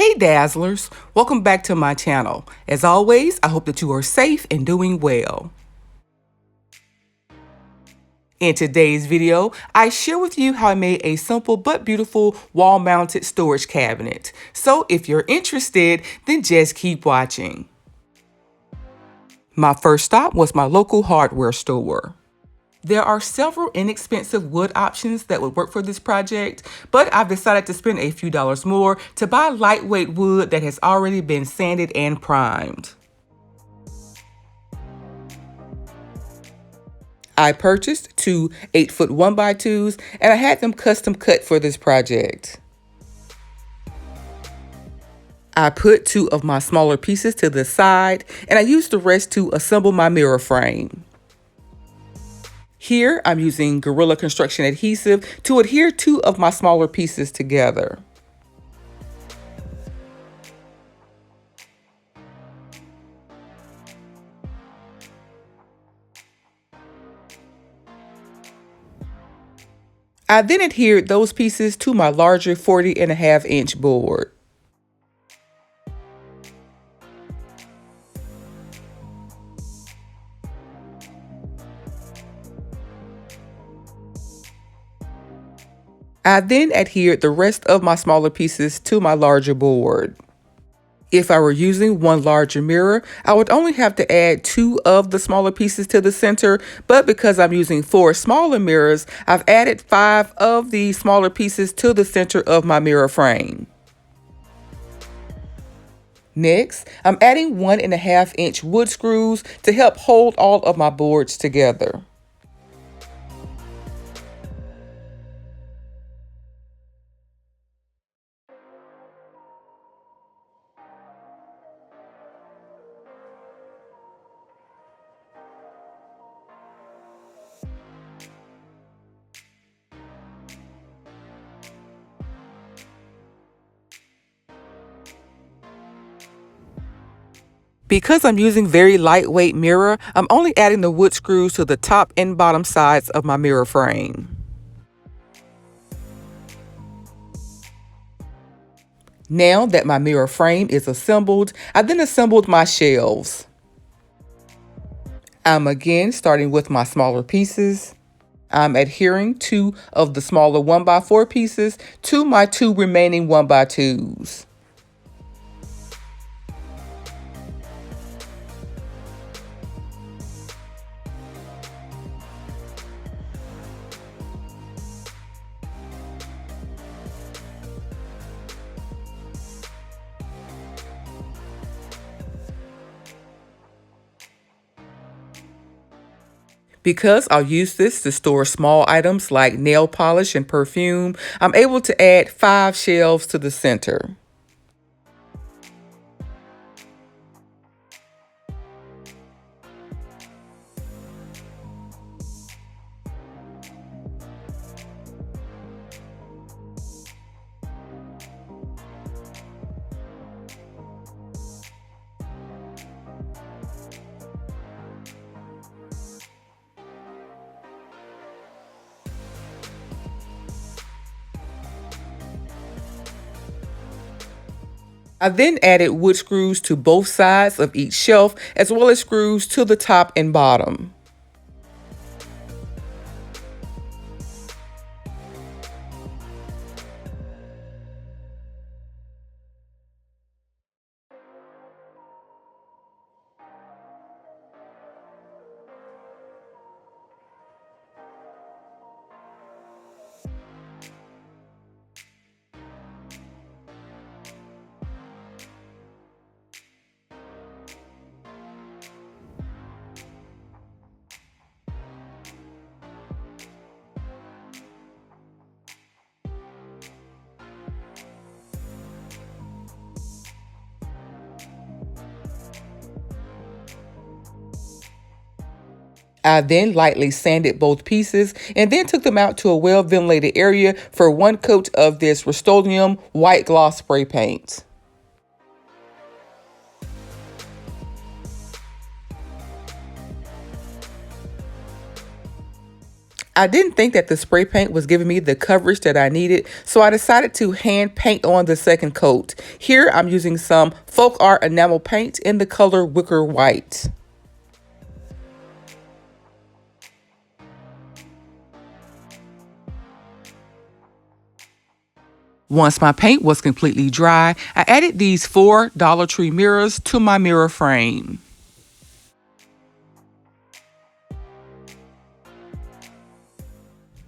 Hey Dazzlers, welcome back to my channel. As always, I hope that you are safe and doing well. In today's video, I share with you how I made a simple but beautiful wall-mounted storage cabinet. So if you're interested, then just keep watching. My first stop was my local hardware store. There are several inexpensive wood options that would work for this project, but I've decided to spend a few dollars more to buy lightweight wood that has already been sanded and primed. I purchased two 8-foot 1x2s and I had them custom cut for this project. I put two of my smaller pieces to the side and I used the rest to assemble my mirror frame. Here, I'm using Gorilla Construction adhesive to adhere two of my smaller pieces together. I then adhered those pieces to my larger 40.5-inch board. I then adhered the rest of my smaller pieces to my larger board. If I were using one larger mirror, I would only have to add two of the smaller pieces to the center, but because I'm using four smaller mirrors, I've added five of the smaller pieces to the center of my mirror frame. Next, I'm adding 1.5-inch wood screws to help hold all of my boards together. Because I'm using very lightweight mirror, I'm only adding the wood screws to the top and bottom sides of my mirror frame. Now that my mirror frame is assembled, I then assembled my shelves. I'm again starting with my smaller pieces. I'm adhering two of the smaller 1x4 pieces to my two remaining 1x2s. Because I'll use this to store small items like nail polish and perfume, I'm able to add 5 shelves to the center. I then added wood screws to both sides of each shelf, as well as screws to the top and bottom. I then lightly sanded both pieces and then took them out to a well-ventilated area for one coat of this Rust-Oleum white gloss spray paint. I didn't think that the spray paint was giving me the coverage that I needed, so I decided to hand paint on the second coat. Here I'm using some folk art enamel paint in the color Wicker White. Once my paint was completely dry, I added these 4 Dollar Tree mirrors to my mirror frame.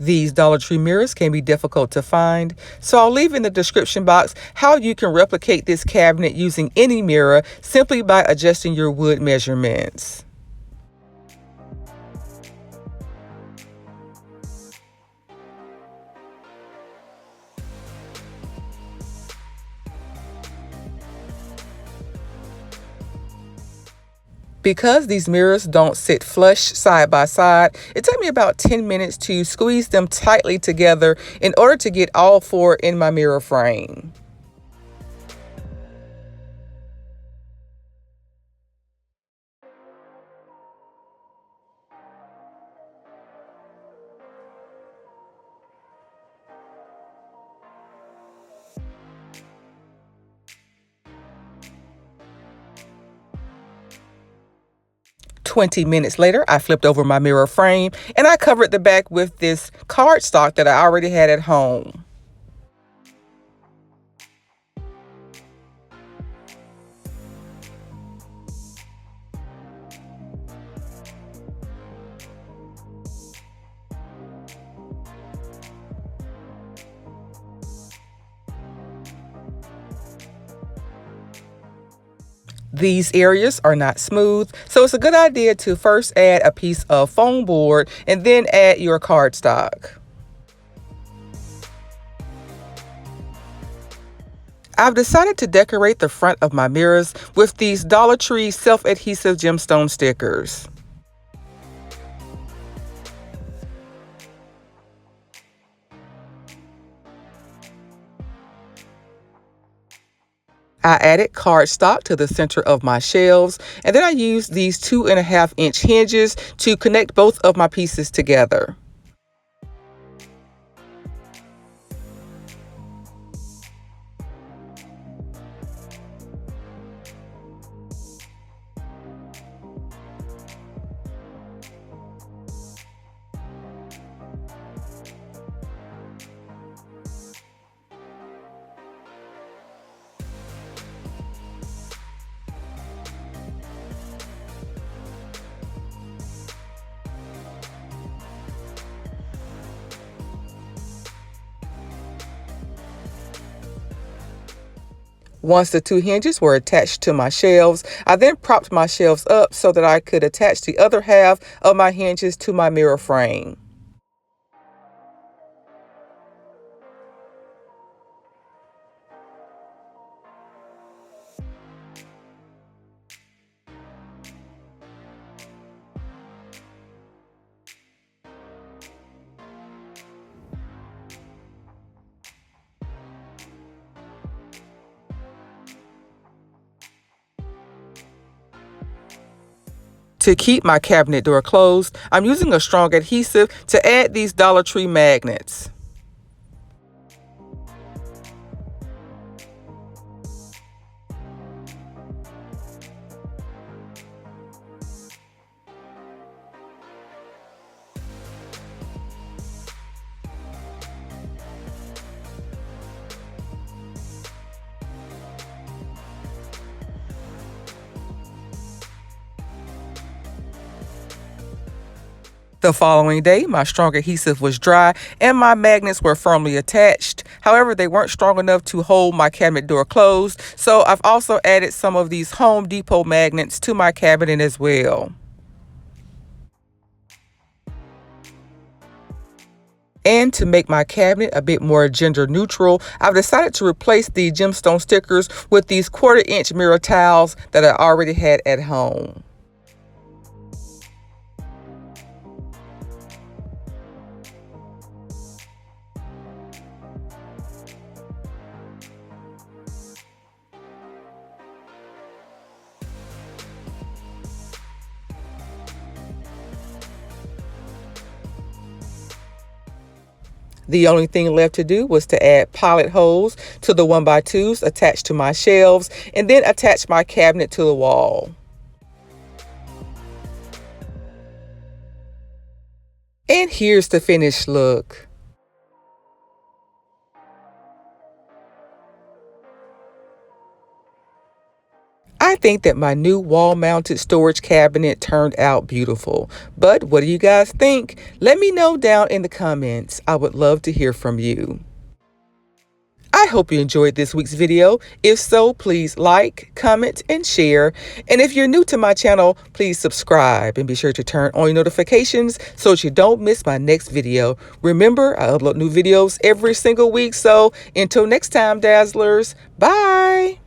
These Dollar Tree mirrors can be difficult to find, so I'll leave in the description box how you can replicate this cabinet using any mirror simply by adjusting your wood measurements. Because these mirrors don't sit flush side by side, it took me about 10 minutes to squeeze them tightly together in order to get all 4 in my mirror frame. "20 minutes later, I flipped over my mirror frame and I covered the back with this cardstock that I already had at home. These areas are not smooth, so it's a good idea to first add a piece of foam board and then add your cardstock. I've decided to decorate the front of my mirrors with these Dollar Tree self-adhesive gemstone stickers. I added cardstock to the center of my shelves, and then I used these 2.5-inch hinges to connect both of my pieces together. Once the 2 hinges were attached to my shelves, I then propped my shelves up so that I could attach the other half of my hinges to my mirror frame. To keep my cabinet door closed, I'm using a strong adhesive to add these Dollar Tree magnets. The following day, my strong adhesive was dry and my magnets were firmly attached. However, they weren't strong enough to hold my cabinet door closed, so I've also added some of these Home Depot magnets to my cabinet as well. And to make my cabinet a bit more gender neutral, I've decided to replace the gemstone stickers with these 1/4-inch mirror tiles that I already had at home. The only thing left to do was to add pilot holes to the 1x2s attached to my shelves and then attach my cabinet to the wall. And here's the finished look. I think that my new wall-mounted storage cabinet turned out beautiful. But what do you guys think? Let me know down in the comments. I would love to hear from you. I hope you enjoyed this week's video. If so, please like, comment, and share. And if you're new to my channel, please subscribe and be sure to turn on your notifications so that you don't miss my next video. Remember, I upload new videos every single week. So until next time, Dazzlers, bye.